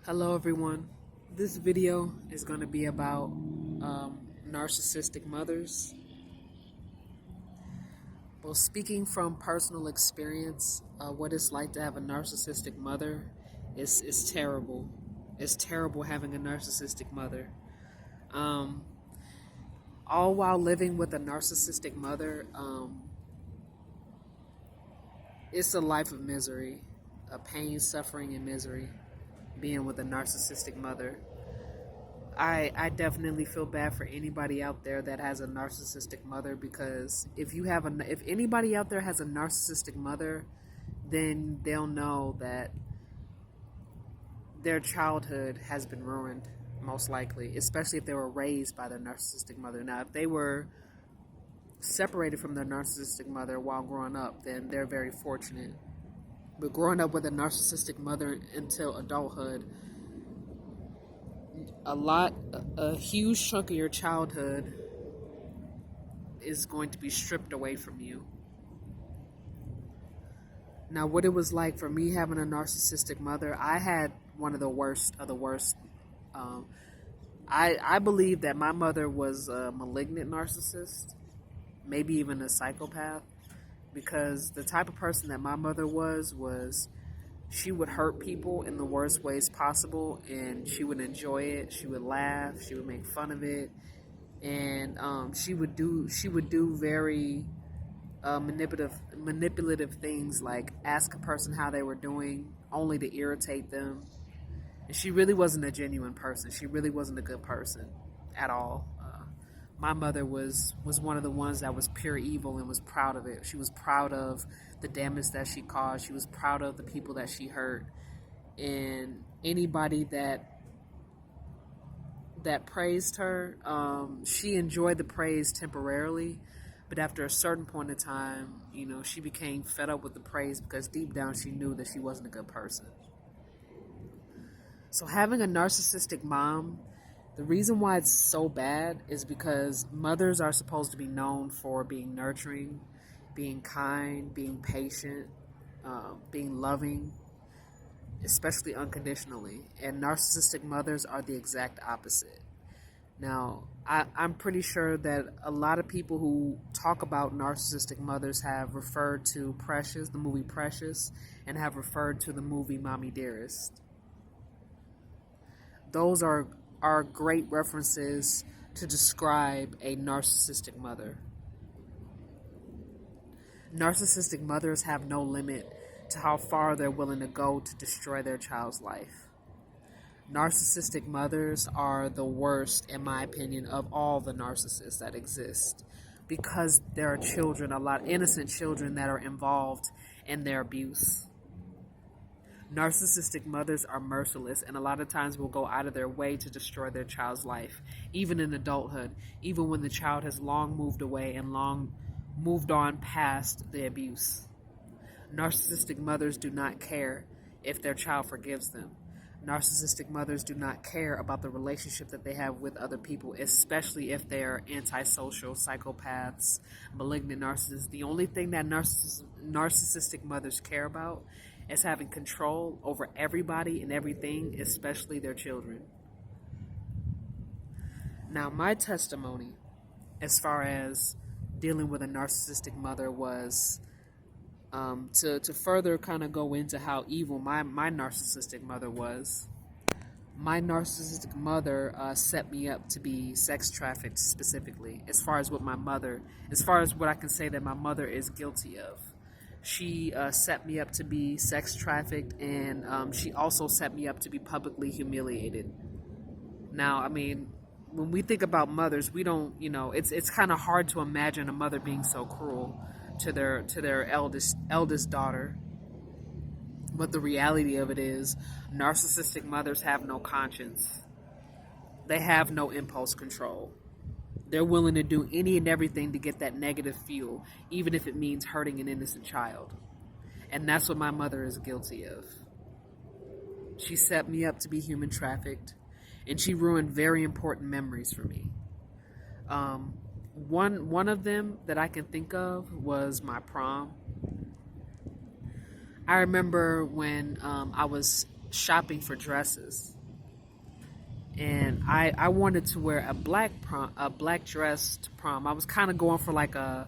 Hello everyone. This video is going to be about narcissistic mothers. Well, speaking from personal experience, what it's like to have a narcissistic mother is terrible. It's terrible having a narcissistic mother. Um, all while living with a narcissistic mother, it's a life of misery, a pain, suffering, and misery. Being with a narcissistic mother. I definitely feel bad for anybody out there that has a narcissistic mother, because if anybody out there has a narcissistic mother, then they'll know that their childhood has been ruined, most likely, especially if they were raised by their narcissistic mother. Now, if they were separated from their narcissistic mother while growing up, then they're very fortunate. But growing up with a narcissistic mother until adulthood, a huge chunk of your childhood is going to be stripped away from you. Now, what it was like for me having a narcissistic mother, I had one of the worst of the worst. I believe that my mother was a malignant narcissist, maybe even a psychopath, because the type of person that my mother was she would hurt people in the worst ways possible, and she would enjoy it. She would laugh. She would make fun of it, and she would do very manipulative things, like ask a person how they were doing, only to irritate them. And she really wasn't a genuine person. She really wasn't a good person at all. My mother was one of the ones that was pure evil and was proud of it. She was proud of the damage that she caused. She was proud of the people that she hurt. And anybody that praised her, she enjoyed the praise temporarily. But after a certain point in time, she became fed up with the praise, because deep down she knew that she wasn't a good person. So having a narcissistic mom, the reason why it's so bad is because mothers are supposed to be known for being nurturing, being kind, being patient, being loving, especially unconditionally. And narcissistic mothers are the exact opposite. Now, I'm pretty sure that a lot of people who talk about narcissistic mothers have referred to Precious, the movie Precious, and have referred to the movie Mommy Dearest. Those are great references to describe a narcissistic mother. Narcissistic mothers have no limit to how far they're willing to go to destroy their child's life. Narcissistic mothers are the worst, in my opinion, of all the narcissists that exist, because there are children, a lot of innocent children, that are involved in their abuse. Narcissistic mothers are merciless, and a lot of times will go out of their way to destroy their child's life, even in adulthood, even when the child has long moved away and long moved on past the abuse. Narcissistic mothers do not care if their child forgives them. Narcissistic mothers do not care about the relationship that they have with other people, especially if they're antisocial, psychopaths, malignant narcissists. The only thing that narcissistic mothers care about is having control over everybody and everything, especially their children. Now, my testimony as far as dealing with a narcissistic mother was to further kind of go into how evil my narcissistic mother was. My narcissistic mother set me up to be sex trafficked, specifically, as far as what I can say that my mother is guilty of. She set me up to be sex trafficked, and she also set me up to be publicly humiliated. Now, I mean, when we think about mothers, we don't, it's kind of hard to imagine a mother being so cruel to their eldest daughter. But the reality of it is, narcissistic mothers have no conscience. They have no impulse control. They're willing to do any and everything to get that negative fuel, even if it means hurting an innocent child. And that's what my mother is guilty of. She set me up to be human trafficked, and she ruined very important memories for me. One of them that I can think of was my prom. I remember when I was shopping for dresses, and I wanted to wear a black dress to prom. I was kind of going for like a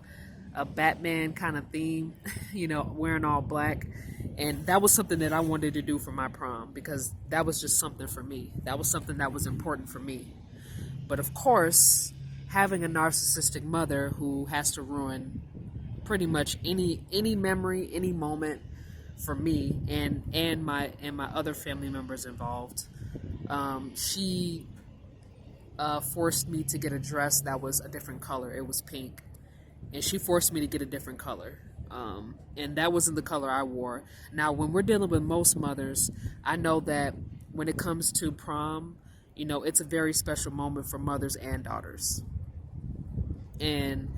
Batman kind of theme, wearing all black. And that was something that I wanted to do for my prom because that was just something for me. That was something that was important for me. But of course, having a narcissistic mother who has to ruin pretty much any memory, any moment for me and my other family members involved, she forced me to get a dress that was a different color. It was pink, and she forced me to get a different color. And that wasn't the color I wore. Now, when we're dealing with most mothers, I know that when it comes to prom, it's a very special moment for mothers and daughters. And,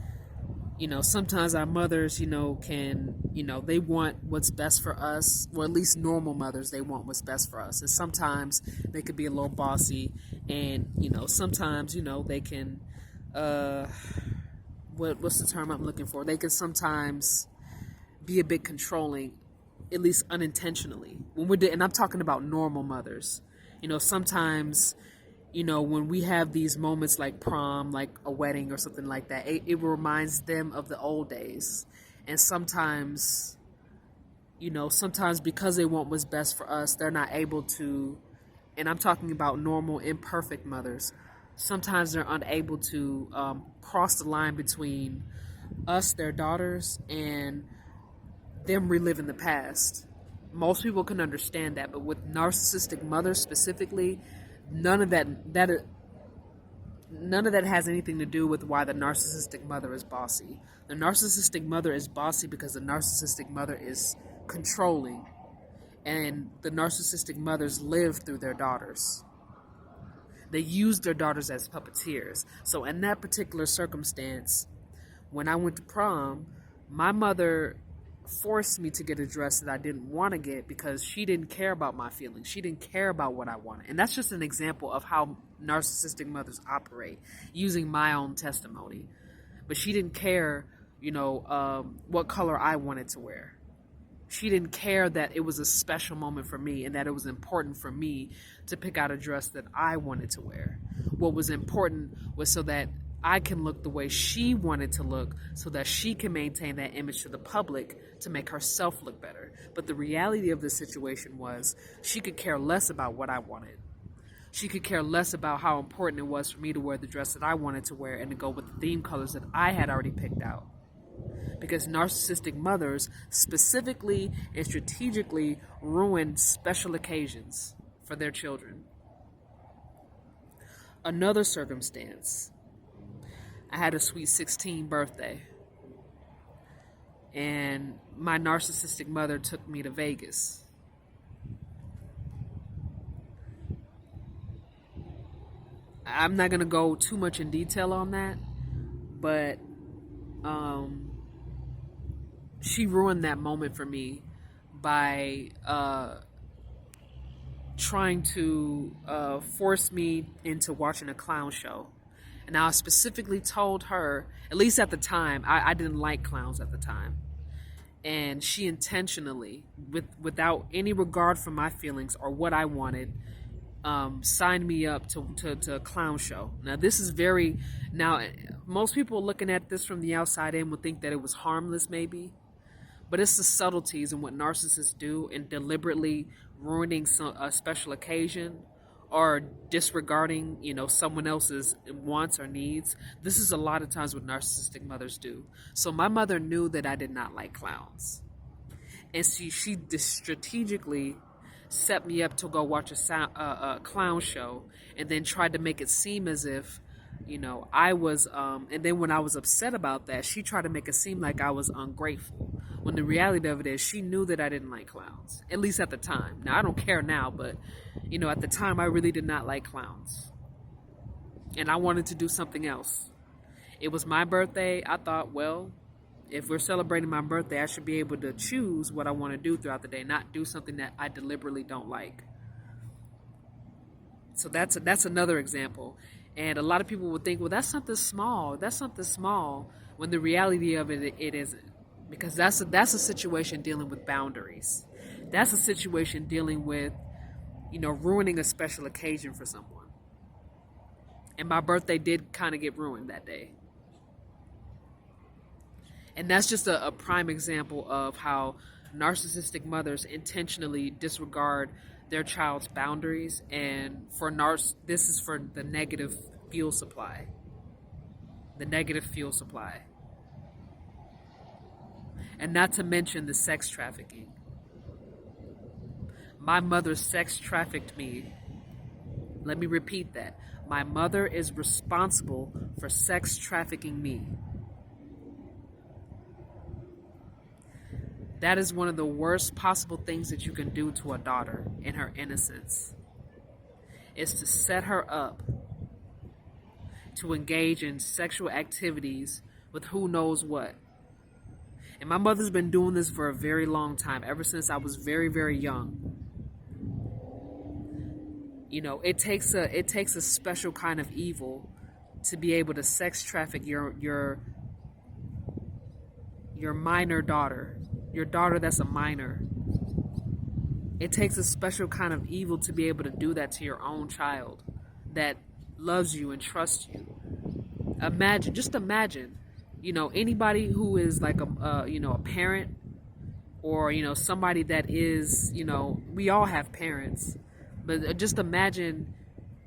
sometimes our mothers, they want what's best for us, or at least normal mothers, they want what's best for us. And sometimes they could be a little bossy, and, sometimes, they can, what's the term I'm looking for? They can sometimes be a bit controlling, at least unintentionally. And I'm talking about normal mothers. Sometimes, when we have these moments like prom, like a wedding or something like that, it reminds them of the old days. And sometimes, sometimes because they want what's best for us, they're not able to, and I'm talking about normal, imperfect mothers. Sometimes they're unable to cross the line between us, their daughters, and them reliving the past. Most people can understand that, but with narcissistic mothers specifically, none of that has anything to do with why the narcissistic mother is bossy. The narcissistic mother is bossy because the narcissistic mother is controlling, and the narcissistic mothers live through their daughters. They use their daughters as puppeteers. So in that particular circumstance, when I went to prom, my mother forced me to get a dress that I didn't want to get because she didn't care about my feelings. She didn't care about what I wanted. And that's just an example of how narcissistic mothers operate, using my own testimony. But she didn't care, what color I wanted to wear. She didn't care that it was a special moment for me and that it was important for me to pick out a dress that I wanted to wear. What was important was so that I can look the way she wanted to look, so that she can maintain that image to the public to make herself look better. But the reality of the situation was she could care less about what I wanted. She could care less about how important it was for me to wear the dress that I wanted to wear and to go with the theme colors that I had already picked out. Because narcissistic mothers specifically and strategically ruin special occasions for their children. Another circumstance, I had a sweet 16 birthday, and my narcissistic mother took me to Vegas. I'm not going to go too much in detail on that, but she ruined that moment for me by trying to force me into watching a clown show. And I specifically told her, at least at the time, I didn't like clowns at the time. And she intentionally, without any regard for my feelings or what I wanted, signed me up to a clown show. Now, most people looking at this from the outside in would think that it was harmless maybe, but it's the subtleties in what narcissists do in deliberately ruining a special occasion or disregarding, someone else's wants or needs. This is a lot of times what narcissistic mothers do. So my mother knew that I did not like clowns. And she strategically set me up to go watch a clown show, and then tried to make it seem as if, I was, and then when I was upset about that, she tried to make it seem like I was ungrateful. When the reality of it is, she knew that I didn't like clowns, at least at the time. Now, I don't care now, but, at the time, I really did not like clowns. And I wanted to do something else. It was my birthday. I thought, well, if we're celebrating my birthday, I should be able to choose what I want to do throughout the day, not do something that I deliberately don't like. So that's another example. And a lot of people would think, well, that's something small. That's something small. When the reality of it isn't. Because that's a situation dealing with boundaries. That's a situation dealing with, ruining a special occasion for someone. And my birthday did kind of get ruined that day. And that's just a prime example of how narcissistic mothers intentionally disregard their child's boundaries. And this is for the negative fuel supply. The negative fuel supply. And not to mention the sex trafficking. My mother sex trafficked me. Let me repeat that. My mother is responsible for sex trafficking me. That is one of the worst possible things that you can do to a daughter in her innocence, is to set her up to engage in sexual activities with who knows what. And my mother's been doing this for a very long time, ever since I was very, very young. You know, it takes a special kind of evil to be able to sex traffic your minor daughter, your daughter that's a minor. It takes a special kind of evil to be able to do that to your own child that loves you and trusts you. Just imagine, you know, anybody who is like a parent, or, you know, somebody that is, you know, we all have parents, but just imagine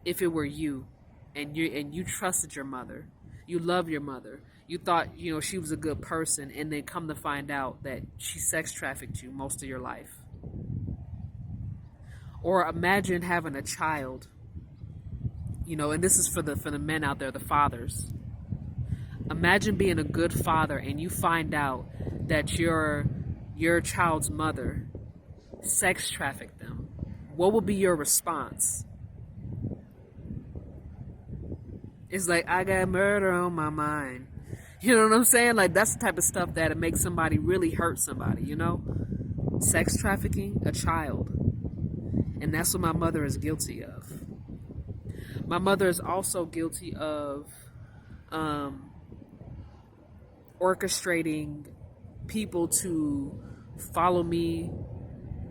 if it were you, and you trusted your mother, you love your mother, you thought, you know, she was a good person, and then come to find out that she sex trafficked you most of your life. Or imagine having a child, you know, and this is for the men out there, the fathers. Imagine being a good father and you find out that your child's mother sex trafficked them. What would be your response? It's like, I got murder on my mind. You know what I'm saying? Like, that's the type of stuff that makes somebody really hurt somebody, you know? Sex trafficking a child. And that's what my mother is guilty of. My mother is also guilty of orchestrating people to follow me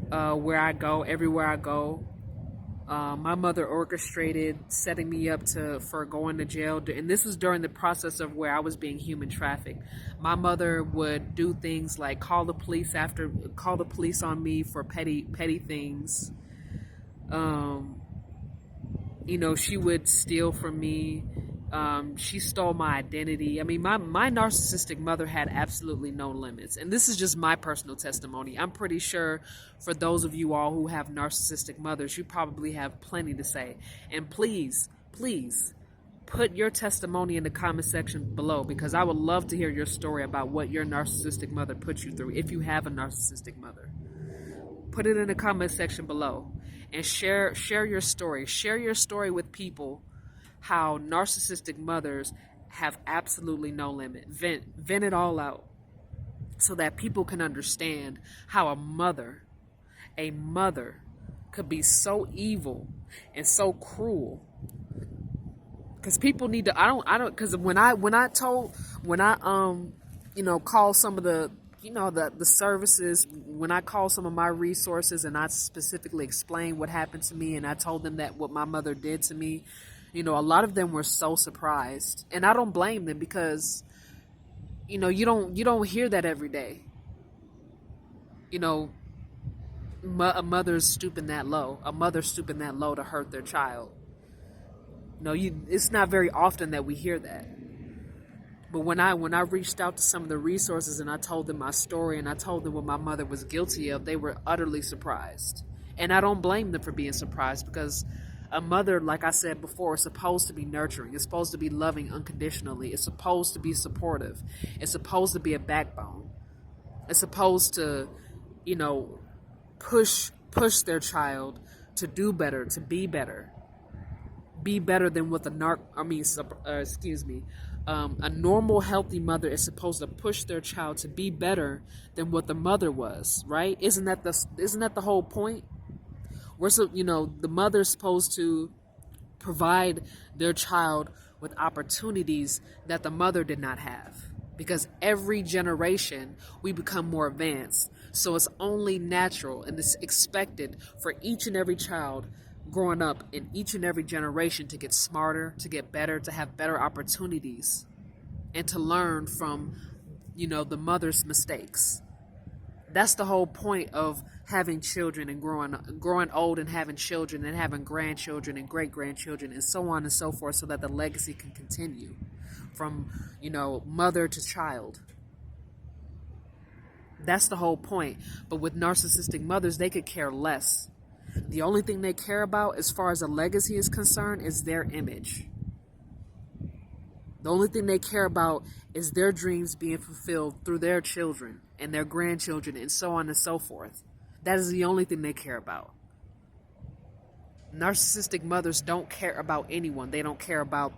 where I go, everywhere I go. My mother orchestrated setting me up for going to jail, and this was during the process of where I was being human trafficked. My mother would do things like call the police on me for petty things. You know, she would steal from me. She stole my identity. I mean, my narcissistic mother had absolutely no limits. And this is just my personal testimony. I'm pretty sure for those of you all who have narcissistic mothers, you probably have plenty to say. And please, please, put your testimony in the comment section below, because I would love to hear your story about what your narcissistic mother put you through, if you have a narcissistic mother. Put it in the comment section below and share your story. Share your story with people, how narcissistic mothers have absolutely no limit. Vent it all out so that people can understand how a mother could be so evil and so cruel. Because people need to, because when I call some of the, the services, when I call some of my resources and I specifically explain what happened to me, and I told them that what my mother did to me, a lot of them were so surprised. And I don't blame them, because, you don't hear that every day. A mother's stooping that low. A mother stooping that low to hurt their child. It's not very often that we hear that. But when I reached out to some of the resources and I told them my story and I told them what my mother was guilty of, they were utterly surprised. And I don't blame them for being surprised, because a mother, like I said before, is supposed to be nurturing. It's supposed to be loving unconditionally. It's supposed to be supportive. It's supposed to be a backbone. It's supposed to, push their child to do better, to be better. Be better than what a normal, healthy mother is supposed to push their child to be better than what the mother was, right? Isn't that the whole point? The mother's supposed to provide their child with opportunities that the mother did not have. Because every generation, we become more advanced. So it's only natural and it's expected for each and every child growing up in each and every generation to get smarter, to get better, to have better opportunities, and to learn from, the mother's mistakes. That's the whole point of having children and growing old and having children and having grandchildren and great grandchildren and so on and so forth, so that the legacy can continue from, mother to child. That's the whole point. But with narcissistic mothers, they could care less. The only thing they care about as far as a legacy is concerned is their image. The only thing they care about is their dreams being fulfilled through their children and their grandchildren and so on and so forth. That is the only thing they care about. Narcissistic mothers don't care about anyone. They don't care about,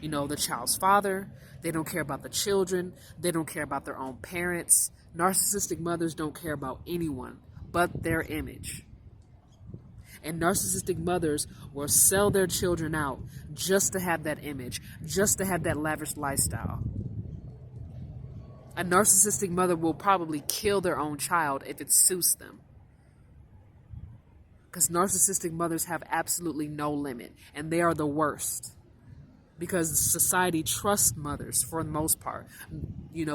the child's father. They don't care about the children. They don't care about their own parents. Narcissistic mothers don't care about anyone but their image. And narcissistic mothers will sell their children out just to have that image, just to have that lavish lifestyle. A narcissistic mother will probably kill their own child if it suits them. Because narcissistic mothers have absolutely no limit, and they are the worst. Because society trusts mothers for the most part.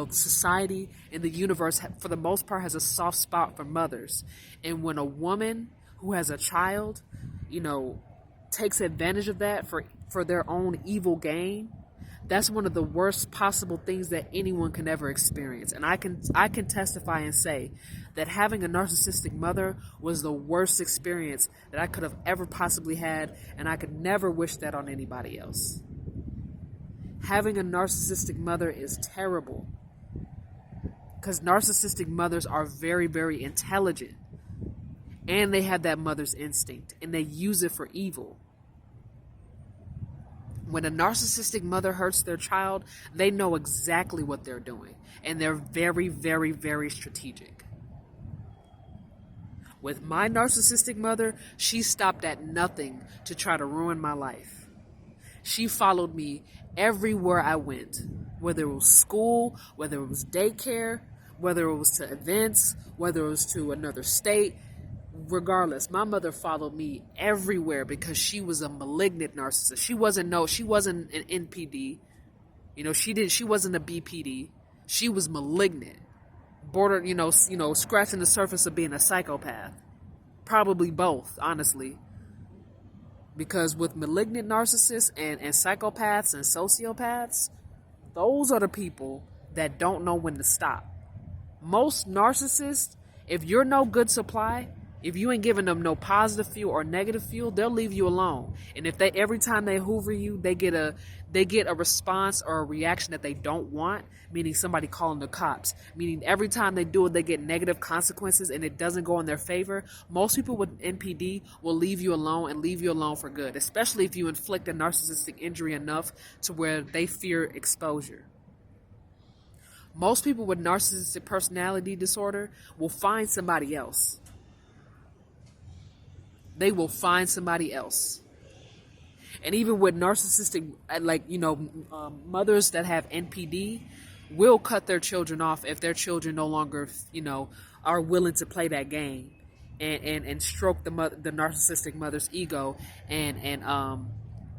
Society and the universe, for the most part, has a soft spot for mothers. And when a woman who has a child, takes advantage of that for their own evil gain, that's one of the worst possible things that anyone can ever experience. And I can testify and say that having a narcissistic mother was the worst experience that I could have ever possibly had, and I could never wish that on anybody else. Having a narcissistic mother is terrible, because narcissistic mothers are very, very intelligent. And they have that mother's instinct, and they use it for evil. When a narcissistic mother hurts their child, they know exactly what they're doing, and they're very, very, very strategic. With my narcissistic mother, she stopped at nothing to try to ruin my life. She followed me everywhere I went, whether it was school, whether it was daycare, whether it was to events, whether it was to another state. Regardless, my mother followed me everywhere because she was a malignant narcissist. She wasn't an NPD. She wasn't a BPD. She was malignant. Scratching the surface of being a psychopath. Probably both, honestly. Because with malignant narcissists and psychopaths and sociopaths, those are the people that don't know when to stop. Most narcissists, if you're no good supply, if you ain't giving them no positive fuel or negative fuel, they'll leave you alone. And if every time they hoover you, they get a response or a reaction that they don't want, meaning somebody calling the cops, meaning every time they do it, they get negative consequences and it doesn't go in their favor. Most people with NPD will leave you alone and leave you alone for good, especially if you inflict a narcissistic injury enough to where they fear exposure. Most people with narcissistic personality disorder will find somebody else. They will find somebody else. And even with narcissistic, mothers that have NPD will cut their children off if their children no longer, are willing to play that game and stroke the narcissistic mother's ego and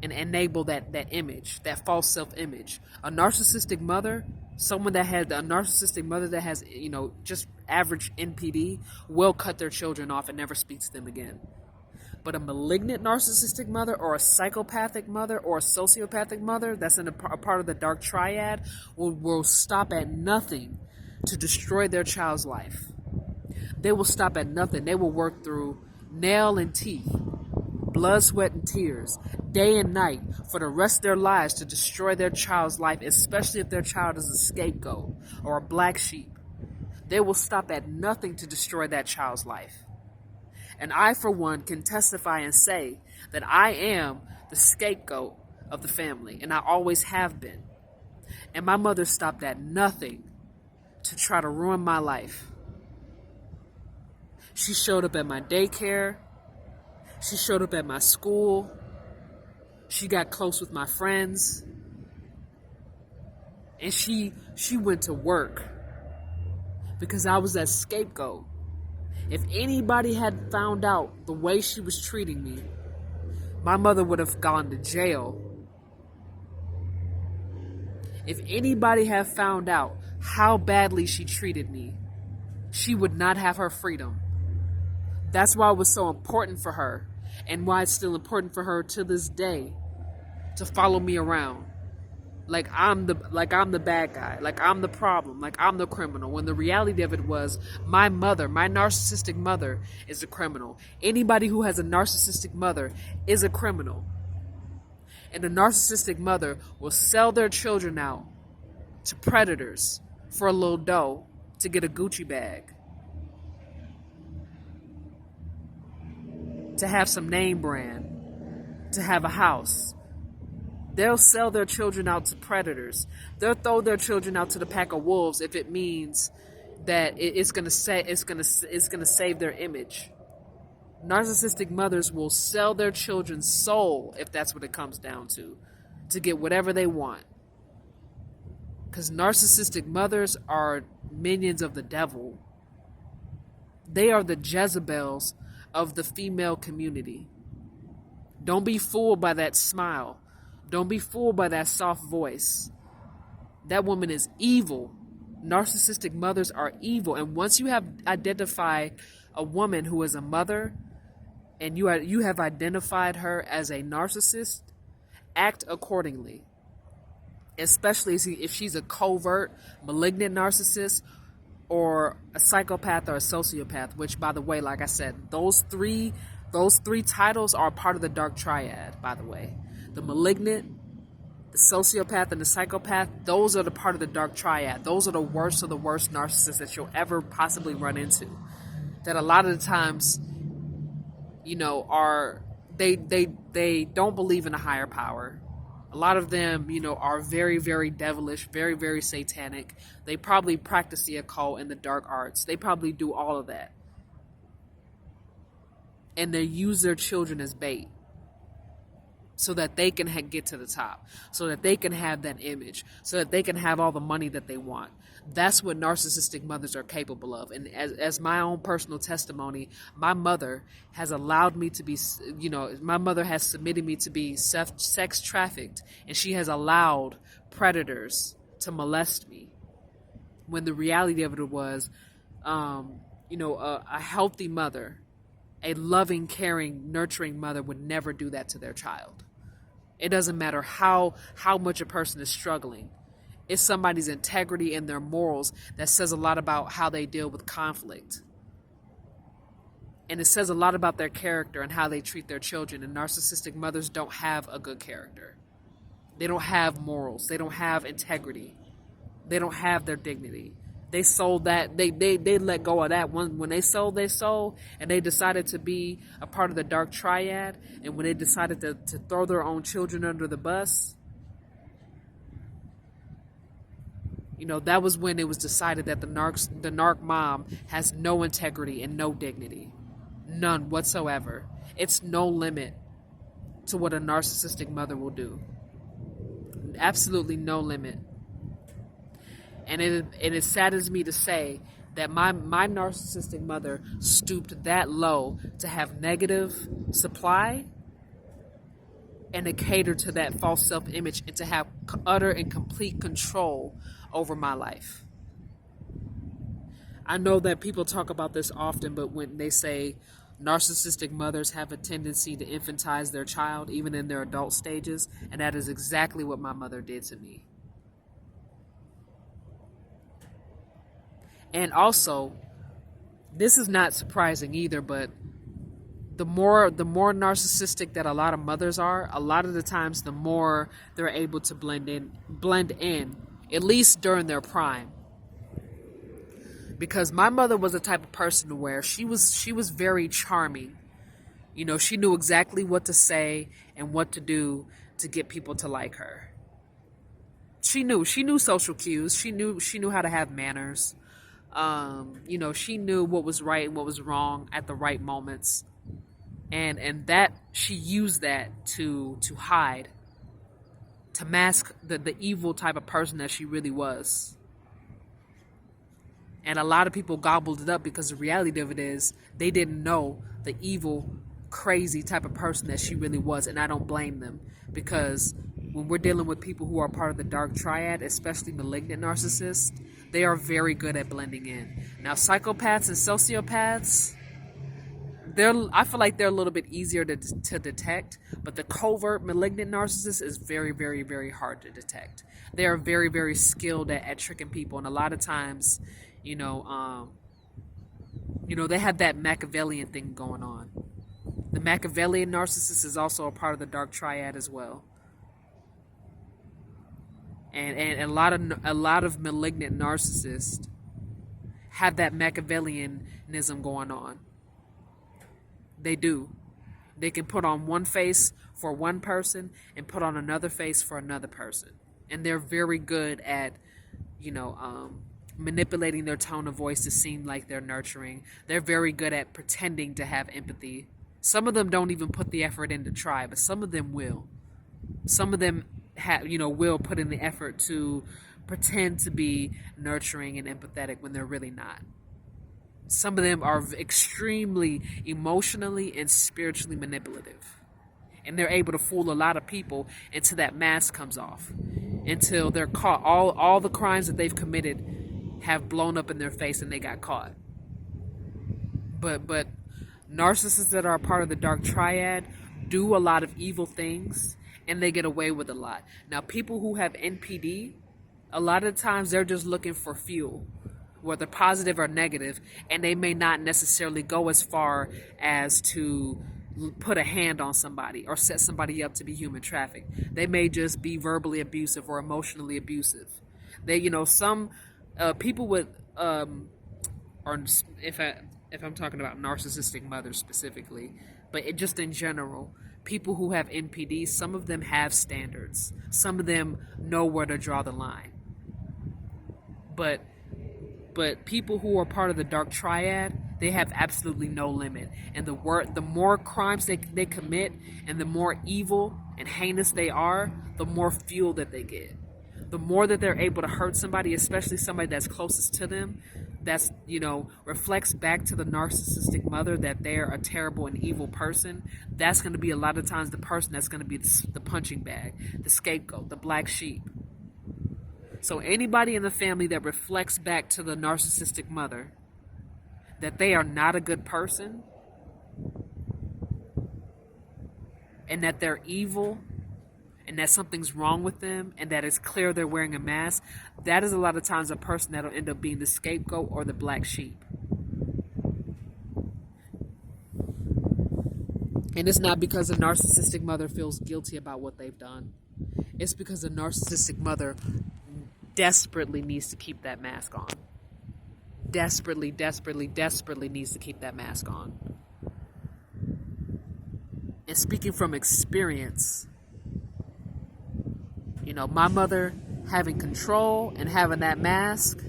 enable that image, that false self-image. A narcissistic mother, a narcissistic mother that has, just average NPD will cut their children off and never speak to them again. But a malignant narcissistic mother or a psychopathic mother or a sociopathic mother that's in a part of the dark triad will stop at nothing to destroy their child's life. They will stop at nothing. They will work through nail and teeth, blood, sweat, and tears, day and night for the rest of their lives to destroy their child's life, especially if their child is a scapegoat or a black sheep. They will stop at nothing to destroy that child's life. And I, for one, can testify and say that I am the scapegoat of the family, and I always have been. And my mother stopped at nothing to try to ruin my life. She showed up at my daycare. She showed up at my school. She got close with my friends. And she went to work because I was that scapegoat. If anybody had found out the way she was treating me, My mother would have gone to jail. If anybody had found out how badly she treated me, she would not have her freedom. That's why it was so important for her, and why it's still important for her to this day, to follow me around like I'm the bad guy, like I'm the problem, like I'm the criminal, when the reality of it was my mother, my narcissistic mother, is a criminal. Anybody who has a narcissistic mother is a criminal. And a narcissistic mother will sell their children out to predators for a little dough to get a Gucci bag, to have some name brand, to have a house. They'll sell their children out to predators. They'll throw their children out to the pack of wolves if it means that it's gonna save their image. Narcissistic mothers will sell their children's soul, if that's what it comes down to get whatever they want. Because narcissistic mothers are minions of the devil. They are the Jezebels of the female community. Don't be fooled by that smile. Don't be fooled by that soft voice. That woman is evil. Narcissistic mothers are evil. And once you have identified a woman who is a mother, and you have identified her as a narcissist, act accordingly. Especially if she's a covert, malignant narcissist, or a psychopath or a sociopath, which, by the way, like I said, those three titles are part of the dark triad, by the way. The malignant, the sociopath, and the psychopath, those are the part of the dark triad. Those are the worst of the worst narcissists that you'll ever possibly run into. That a lot of the times, they don't believe in a higher power. A lot of them, are very, very devilish, very, very satanic. They probably practice the occult and the dark arts. They probably do all of that. And they use their children as bait so that they can get to the top, so that they can have that image, so that they can have all the money that they want. That's what narcissistic mothers are capable of. And as my own personal testimony, my mother has allowed me to be, my mother has submitted me to be sex trafficked, and she has allowed predators to molest me. When the reality of it was, a healthy mother, a loving, caring, nurturing mother would never do that to their child. It doesn't matter how much a person is struggling. It's somebody's integrity and their morals that says a lot about how they deal with conflict. And it says a lot about their character and how they treat their children. And narcissistic mothers don't have a good character. They don't have morals. They don't have integrity. They don't have their dignity. They sold that. They let go of that. When they sold their soul and they decided to be a part of the dark triad, and when they decided to throw their own children under the bus, that was when it was decided that the narc mom has no integrity and no dignity. None whatsoever. It's no limit to what a narcissistic mother will do. Absolutely no limit. And it saddens me to say that my narcissistic mother stooped that low to have negative supply and to cater to that false self-image and to have utter and complete control over my life. I know that people talk about this often, but when they say narcissistic mothers have a tendency to infantize their child even in their adult stages, and that is exactly what my mother did to me. And also, this is not surprising either, but the more narcissistic that a lot of mothers are, a lot of the times the more they're able to blend in, at least during their prime. Because my mother was the type of person where she was very charming. She knew exactly what to say and what to do to get people to like her. She knew social cues. She knew how to have manners. She knew what was right and what was wrong at the right moments. And that she used that to hide, to mask the evil type of person that she really was. And a lot of people gobbled it up because the reality of it is they didn't know the evil crazy type of person that she really was, and I don't blame them, because when we're dealing with people who are part of the dark triad, especially malignant narcissists, they are very good at blending in. Now, psychopaths and sociopaths, I feel like they're a little bit easier to detect, but the covert malignant narcissist is very, very, very hard to detect. They are very, very skilled at tricking people, and a lot of times, you know, they have that Machiavellian thing going on. The Machiavellian narcissist is also a part of the dark triad as well. And a lot of malignant narcissists have that Machiavellianism going on. They do. They can put on one face for one person and put on another face for another person. And they're very good at, manipulating their tone of voice to seem like they're nurturing. They're very good at pretending to have empathy. Some of them don't even put the effort in to try, but some of them will. Some of them will put in the effort to pretend to be nurturing and empathetic when they're really not. Some of them are extremely emotionally and spiritually manipulative. And they're able to fool a lot of people until that mask comes off. Until they're caught. All the crimes that they've committed have blown up in their face and they got caught. But narcissists that are a part of the dark triad do a lot of evil things and they get away with a lot. Now, people who have NPD, a lot of times they're just looking for fuel, whether positive or negative, and they may not necessarily go as far as to put a hand on somebody or set somebody up to be human trafficked. They may just be verbally abusive or emotionally abusive. They, some people with, or if I'm talking about narcissistic mothers specifically, but just in general, people who have NPD, some of them have standards. Some of them know where to draw the line. But people who are part of the dark triad, they have absolutely no limit. And the more crimes they commit and the more evil and heinous they are, the more fuel that they get. The more that they're able to hurt somebody, especially somebody that's closest to them, that's, reflects back to the narcissistic mother that they're a terrible and evil person. That's going to be a lot of times the person that's going to be the punching bag, the scapegoat, the black sheep. So anybody in the family that reflects back to the narcissistic mother that they are not a good person and that they're evil and that something's wrong with them and that it's clear they're wearing a mask, that is a lot of times a person that'll end up being the scapegoat or the black sheep. And it's not because the narcissistic mother feels guilty about what they've done. It's because the narcissistic mother desperately needs to keep that mask on. Desperately needs to keep that mask on. And speaking from experience, my mother having control and having that mask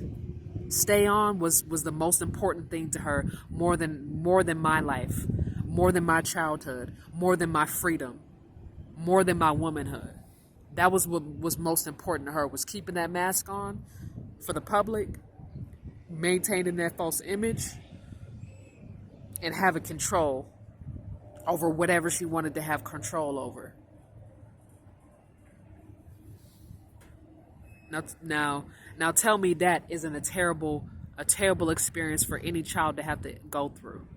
stay on was the most important thing to her, more than my life, more than my childhood, more than my freedom, more than my womanhood. That was what was most important to her, was keeping that mask on for the public, maintaining that false image, and having control over whatever she wanted to have control over. Now tell me that isn't a terrible experience for any child to have to go through.